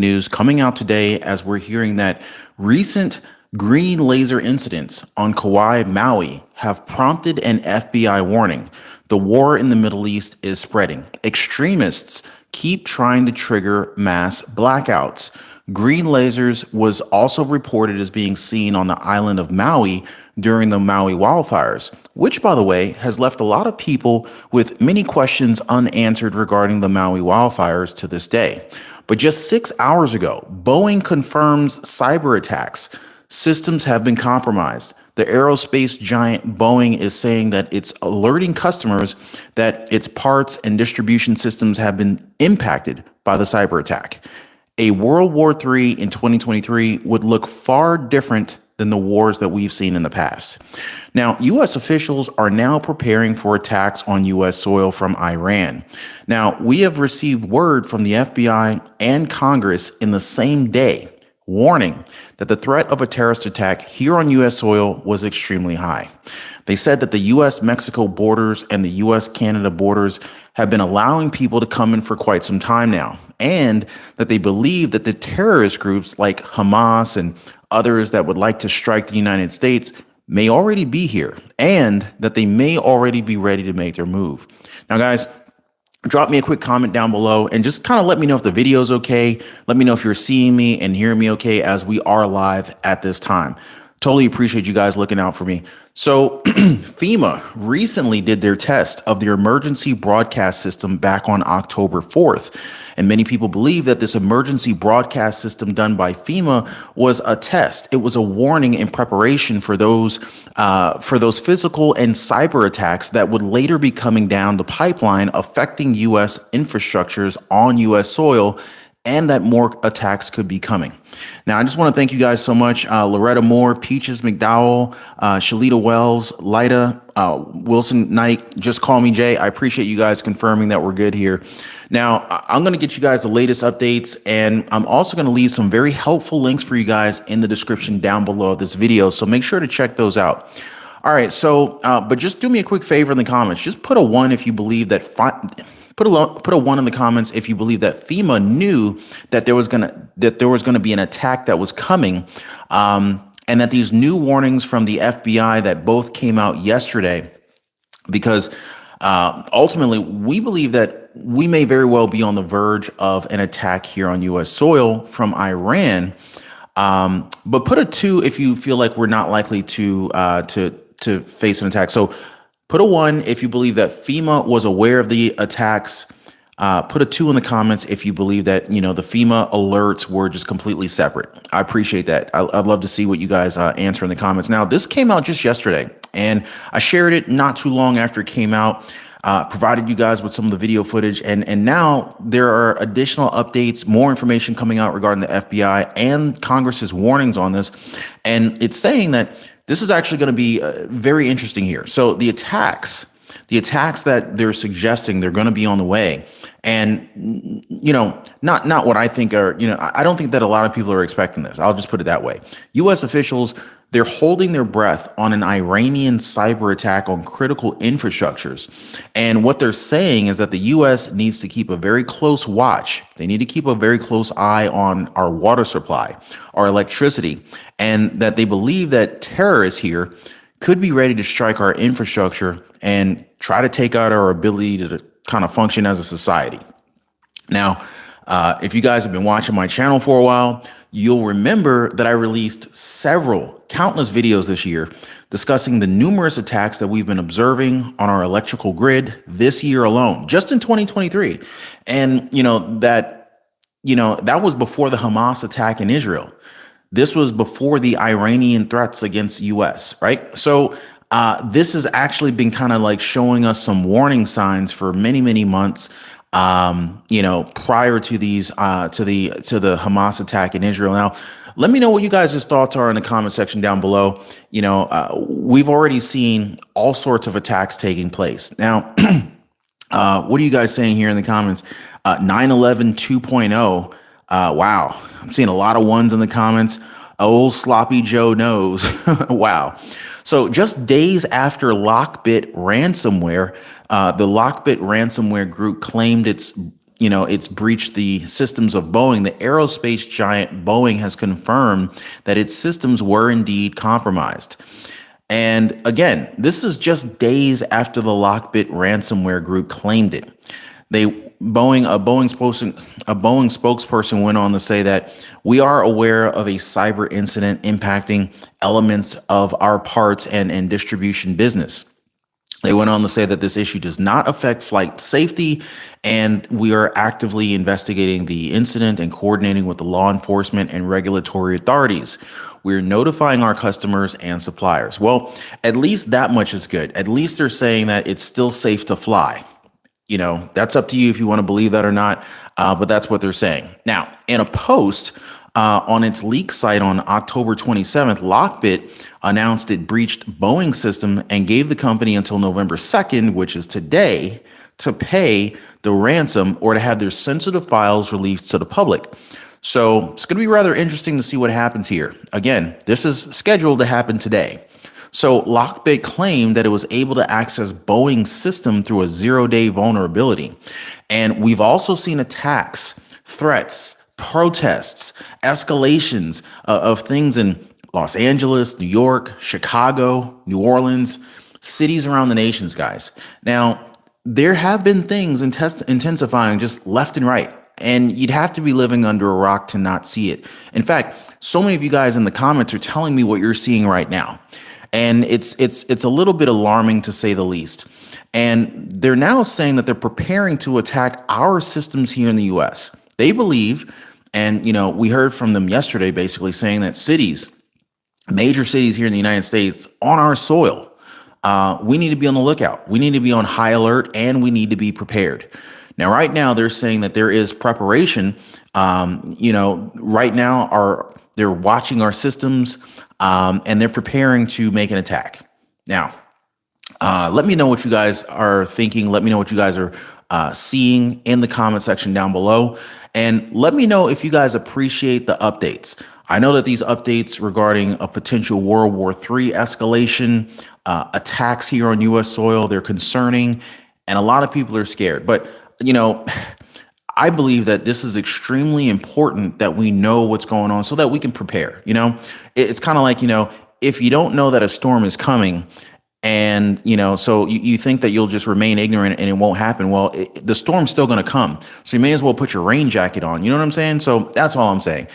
news coming out today as we're hearing that recent green laser incidents on Kauai, Maui have prompted an FBI warning. The war in the Middle East is spreading. Extremists keep trying to trigger mass blackouts. Green lasers was also reported as being seen on the island of Maui during the Maui wildfires, which, by the way, has left a lot of people with many questions unanswered regarding the Maui wildfires to this day. But just 6 hours ago, Boeing confirms cyber attacks. Systems have been compromised. The aerospace giant Boeing is saying that it's alerting customers that its parts and distribution systems have been impacted by the cyber attack. A World War III in 2023 would look far different than the wars that we've seen in the past. Now, U.S. officials are now preparing for attacks on U.S. soil from Iran. Now, we have received word from the FBI and Congress in the same day, warning that the threat of a terrorist attack here on U.S. soil was extremely high. They said that the U.S.-Mexico borders and the U.S.-Canada borders have been allowing people to come in for quite some time now, and that they believe that the terrorist groups like Hamas and others that would like to strike the United States may already be here, and that they may already be ready to make their move. Now, guys, drop me a quick comment down below and just kind of let me know if the video is okay. Let me know if you're seeing me and hearing me okay as we are live at this time. Totally appreciate you guys looking out for me. So FEMA recently did their test of their emergency broadcast system back on October 4th. And many people believe that this emergency broadcast system done by FEMA was a test. It was a warning in preparation for those physical and cyber attacks that would later be coming down the pipeline, affecting U.S. infrastructures on U.S. soil, and that more attacks could be coming. Now, I just want to thank you guys so much. Loretta Moore, Peaches McDowell, Shalita Wells, Lida, Wilson Knight, Just Call Me Jay. I appreciate you guys confirming that we're good here. Now, I'm going to get you guys the latest updates, and I'm also going to leave some very helpful links for you guys in the description down below of this video, so make sure to check those out. All right, so, but just do me a quick favor in the comments. Just put a 1 if you believe that... Put a 1 in the comments if you believe that FEMA knew that there was gonna be an attack that was coming, and that these new warnings from the FBI that both came out yesterday, because ultimately we believe that we may very well be on the verge of an attack here on U.S. soil from Iran. But put a 2 if you feel like we're not likely to face an attack. So put a 1 if you believe that FEMA was aware of the attacks. Put a 2 in the comments if you believe that, you know, the FEMA alerts were just completely separate. I appreciate that. I'd love to see what you guys answer in the comments. Now, this came out just yesterday, and I shared it not too long after it came out, provided you guys with some of the video footage. And now there are additional updates, more information coming out regarding the FBI and Congress's warnings on this. And it's saying that this is actually going to be very interesting here. So the attacks that they're suggesting they're going to be on the way, and you know, not what I think are, you know, I don't think that a lot of people are expecting this. I'll just put it that way. U.S. officials, they're holding their breath on an Iranian cyber attack on critical infrastructures. And what they're saying is that the U.S. needs to keep a very close watch. They need to keep a very close eye on our water supply, our electricity, and that they believe that terrorists here could be ready to strike our infrastructure and try to take out our ability to kind of function as a society. Now, if you guys have been watching my channel for a while, you'll remember that I released countless videos this year discussing the numerous attacks that we've been observing on our electrical grid this year alone, just in 2023. And, that was before the Hamas attack in Israel. This was before the Iranian threats against U.S., right? So this has actually been kind of like showing us some warning signs for many, many months, prior to these, to the Hamas attack in Israel. Now, let me know what you guys' thoughts are in the comment section down below. We've already seen all sorts of attacks taking place. Now, what are you guys saying here in the comments? 9/11 2.0. Wow. I'm seeing a lot of ones in the comments. Old sloppy Joe knows. Wow. So just days after Lockbit ransomware, the Lockbit ransomware group claimed its it's breached the systems of Boeing. The aerospace giant Boeing has confirmed that its systems were indeed compromised. And again, this is just days after the Lockbit ransomware group claimed it. They a Boeing spokesperson went on to say that we are aware of a cyber incident impacting elements of our parts and distribution business. They went on to say that this issue does not affect flight safety, and we are actively investigating the incident and coordinating with the law enforcement and regulatory authorities. We're notifying our customers and suppliers. Well, at least that much is good. At least they're saying that it's still safe to fly. That's up to you if you want to believe that or not, but that's what they're saying. Now, in a post on its leak site on October 27th, Lockbit announced it breached Boeing's system and gave the company until November 2nd, which is today, to pay the ransom or to have their sensitive files released to the public. So it's going to be rather interesting to see what happens here. Again, this is scheduled to happen today. So Lockbit claimed that it was able to access Boeing's system through a 0-day vulnerability. And we've also seen attacks, threats, protests, escalations of things in Los Angeles, New York, Chicago, New Orleans, cities around the nations, guys. Now, there have been things intensifying just left and right. And you'd have to be living under a rock to not see it. In fact, so many of you guys in the comments are telling me what you're seeing right now. And it's a little bit alarming to say the least. And they're now saying that they're preparing to attack our systems here in the US. They believe, and we heard from them yesterday basically saying that major cities here in the United States on our soil, we need to be on the lookout. We need to be on high alert and we need to be prepared. Now, right now, they're saying that there is preparation. Right now they're watching our systems and they're preparing to make an attack. Now, let me know what you guys are thinking. Let me know what you guys are seeing in the comment section down below. And let me know if you guys appreciate the updates. I know that these updates regarding a potential World War III escalation, attacks here on U.S. soil, they're concerning, and a lot of people are scared. But I believe that this is extremely important that we know what's going on so that we can prepare. It's kind of like, if you don't know that a storm is coming and, so you think that you'll just remain ignorant and it won't happen. Well, the storm's still going to come. So you may as well put your rain jacket on. You know what I'm saying? So that's all I'm saying.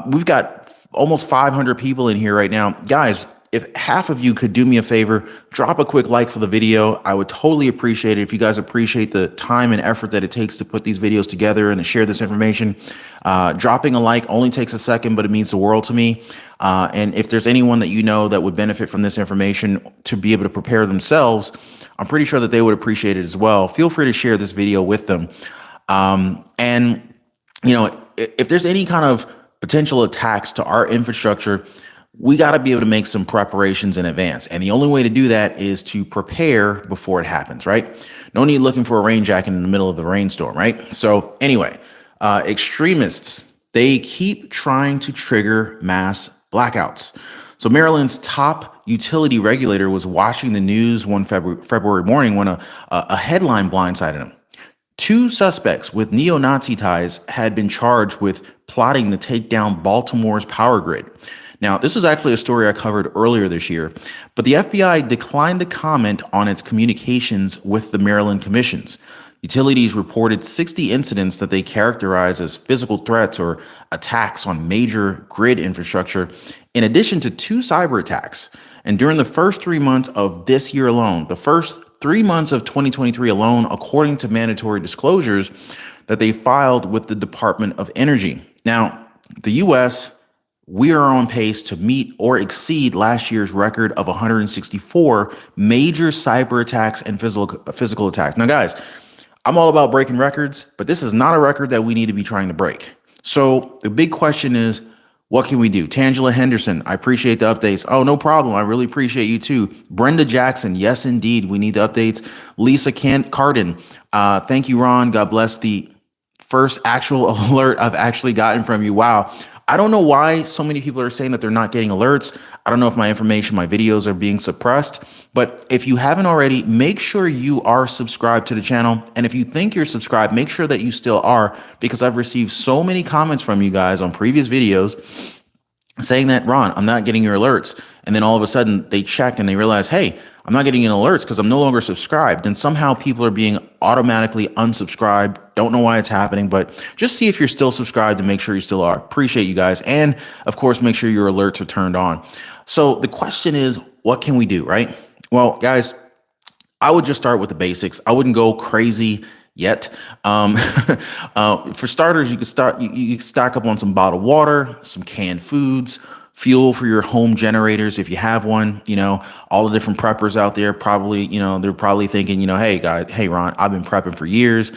We've got almost 500 people in here right now. Guys, if half of you could do me a favor, drop a quick like for the video. I would totally appreciate it if you guys appreciate the time and effort that it takes to put these videos together and to share this information. Dropping a like only takes a second, but it means the world to me. And if there's anyone that that would benefit from this information to be able to prepare themselves, I'm pretty sure that they would appreciate it as well. Feel free to share this video with them. If there's any kind of potential attacks to our infrastructure, we got to be able to make some preparations in advance. And the only way to do that is to prepare before it happens, right? No need looking for a rain jacket in the middle of the rainstorm, right? So anyway, extremists, they keep trying to trigger mass blackouts. So Maryland's top utility regulator was watching the news one February morning when a headline blindsided him. 2 suspects with neo-Nazi ties had been charged with plotting to take down Baltimore's power grid. Now, this is actually a story I covered earlier this year, but the FBI declined to comment on its communications with the Maryland commissions. Utilities reported 60 incidents that they characterize as physical threats or attacks on major grid infrastructure, in addition to 2 cyber attacks. And during the first 3 months of this year alone, the first 3 months of 2023 alone, according to mandatory disclosures that they filed with the Department of Energy. Now, the U.S., we are on pace to meet or exceed last year's record of 164 major cyber attacks and physical attacks. Now, guys, I'm all about breaking records, but this is not a record that we need to be trying to break. So the big question is, what can we do? Tangela Henderson, I appreciate the updates. Oh, no problem. I really appreciate you too. Brenda Jackson, yes, indeed. We need the updates. Lisa Carden, thank you, Ron. God bless. The first actual alert I've actually gotten from you. Wow. I don't know why so many people are saying that they're not getting alerts. I don't know if my information, my videos are being suppressed, but if you haven't already, make sure you are subscribed to the channel. And if you think you're subscribed, make sure that you still are, because I've received so many comments from you guys on previous videos saying that, Ron, I'm not getting your alerts. And then all of a sudden they check and they realize, hey, I'm not getting any alerts because I'm no longer subscribed. And somehow people are being automatically unsubscribed. Don't know why it's happening, but just see if you're still subscribed and make sure you still are. Appreciate you guys. And of course, make sure your alerts are turned on. So the question is, what can we do, right? Well, guys, I would just start with the basics. I wouldn't go crazy yet. For starters, you could start. You stock up on some bottled water, some canned foods, fuel for your home generators if you have one. All the different preppers out there probably, they're probably thinking, hey guys, hey Ron, I've been prepping for years.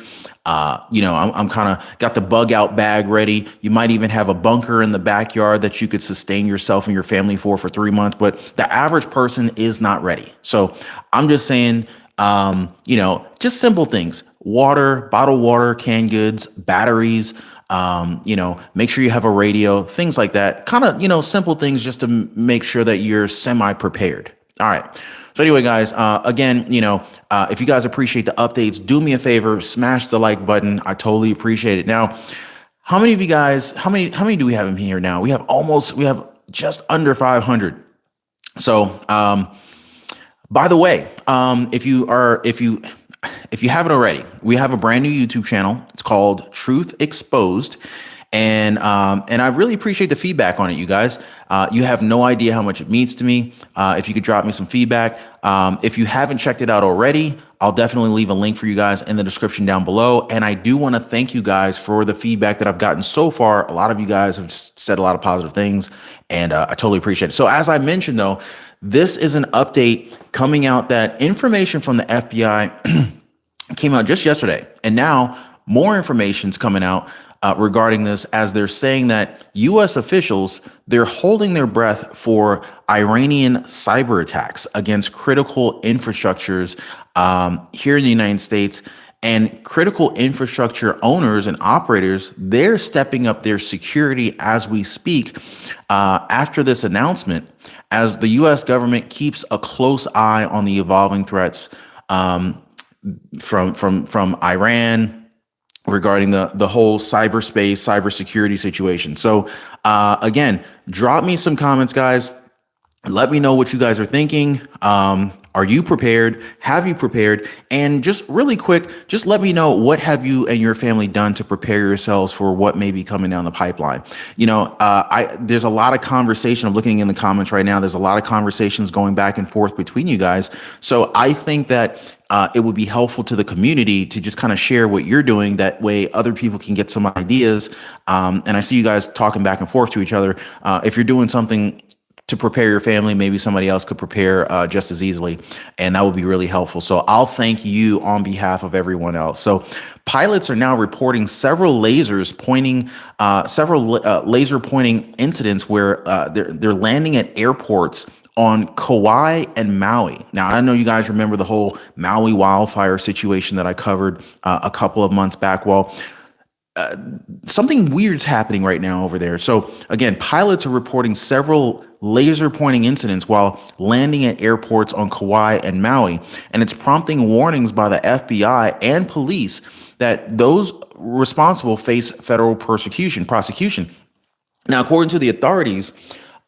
I'm kind of got the bug out bag ready. You might even have a bunker in the backyard that you could sustain yourself and your family for 3 months. But the average person is not ready. So I'm just saying, just simple things: water, bottled water, canned goods, batteries. Make sure you have a radio, things like that. Kind of, simple things just to make sure that you're semi prepared. All right. So anyway, guys, again, if you guys appreciate the updates, do me a favor, smash the like button. I totally appreciate it. Now, how many of you guys, how many do we have in here now? We have just under 500. So, by the way, if you haven't already, we have a brand new YouTube channel. It's called Truth Exposed. And I really appreciate the feedback on it, you guys. You have no idea how much it means to me. If you could drop me some feedback. If you haven't checked it out already, I'll definitely leave a link for you guys in the description down below. And I do want to thank you guys for the feedback that I've gotten so far. A lot of you guys have said a lot of positive things, and I totally appreciate it. So as I mentioned, though, this is an update coming out that information from the FBI came out just yesterday. And now more information's coming out regarding this, as they're saying that U.S. officials, they're holding their breath for Iranian cyber attacks against critical infrastructures here in the United States. And critical infrastructure owners and operators, they're stepping up their security as we speak after this announcement, as the U.S. government keeps a close eye on the evolving threats from Iran regarding the whole cybersecurity situation. So again, drop me some comments, guys. Let me know what you guys are thinking. Are you prepared? Have you prepared? And just really quick, just let me know, what have you and your family done to prepare yourselves for what may be coming down the pipeline? There's a lot of conversation. I'm looking in the comments right now. There's a lot of conversations going back and forth between you guys. So I think that it would be helpful to the community to just kind of share what you're doing. That way other people can get some ideas. And I see you guys talking back and forth to each other. If you're doing something to prepare your family, maybe somebody else could prepare just as easily, and that would be really helpful. So I'll thank you on behalf of everyone else. So pilots are now reporting several laser pointing incidents where they're landing at airports on Kauai and Maui. Now, I know you guys remember the whole Maui wildfire situation that I covered a couple of months back. Well, something weird's happening right now over there. So again, pilots are reporting several laser pointing incidents while landing at airports on Kauai and Maui, and it's prompting warnings by the FBI and police that those responsible face federal prosecution. Now, according to the authorities,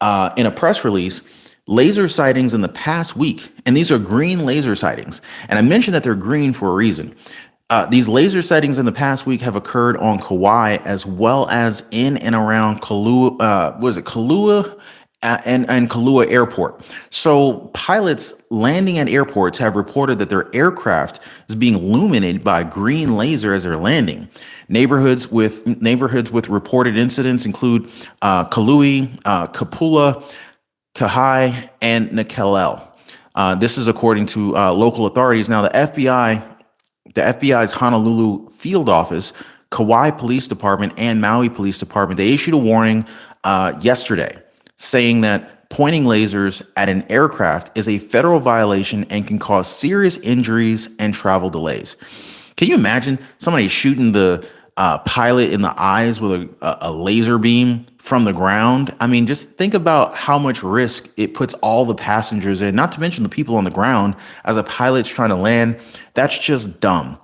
in a press release, laser sightings in the past week, and these are green laser sightings, and I mentioned that they're green for a reason. These laser sightings in the past week have occurred on Kauai, as well as in and around Kailua and Kailua Airport. So pilots landing at airports have reported that their aircraft is being illuminated by green laser as they're landing. Neighborhoods with reported incidents include Kailua, Kapula, Kahai, and Nakelel. This is according to local authorities. Now, the FBI's Honolulu field office, Kauai Police Department, and Maui Police Department, they issued a warning yesterday saying that pointing lasers at an aircraft is a federal violation and can cause serious injuries and travel delays. Can you imagine somebody shooting the pilot in the eyes with a laser beam from the ground. I mean, just think about how much risk it puts all the passengers in, not to mention the people on the ground as a pilot's trying to land. That's just dumb.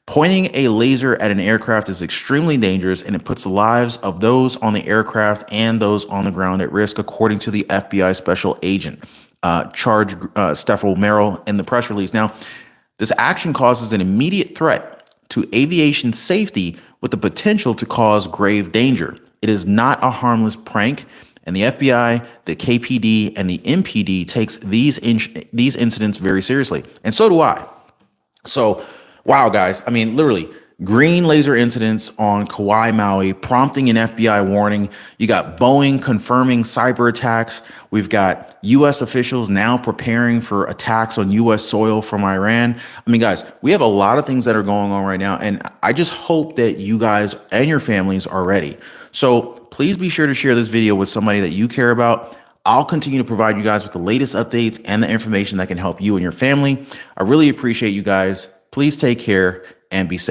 Pointing a laser at an aircraft is extremely dangerous, and it puts the lives of those on the aircraft and those on the ground at risk, according to the FBI special agent, Charge Steffel Merrill, in the press release. Now, this action causes an immediate threat to aviation safety with the potential to cause grave danger. It is not a harmless prank, and the FBI, the KPD, and the MPD takes these incidents very seriously, and so do I. So, wow, guys. I mean, literally, green laser incidents on Kauai, Maui, prompting an FBI warning. You got Boeing confirming cyber attacks. We've got U.S. officials now preparing for attacks on U.S. soil from Iran. I mean, guys, we have a lot of things that are going on right now, and I just hope that you guys and your families are ready. So please be sure to share this video with somebody that you care about. I'll continue to provide you guys with the latest updates and the information that can help you and your family. I really appreciate you guys. Please take care and be safe.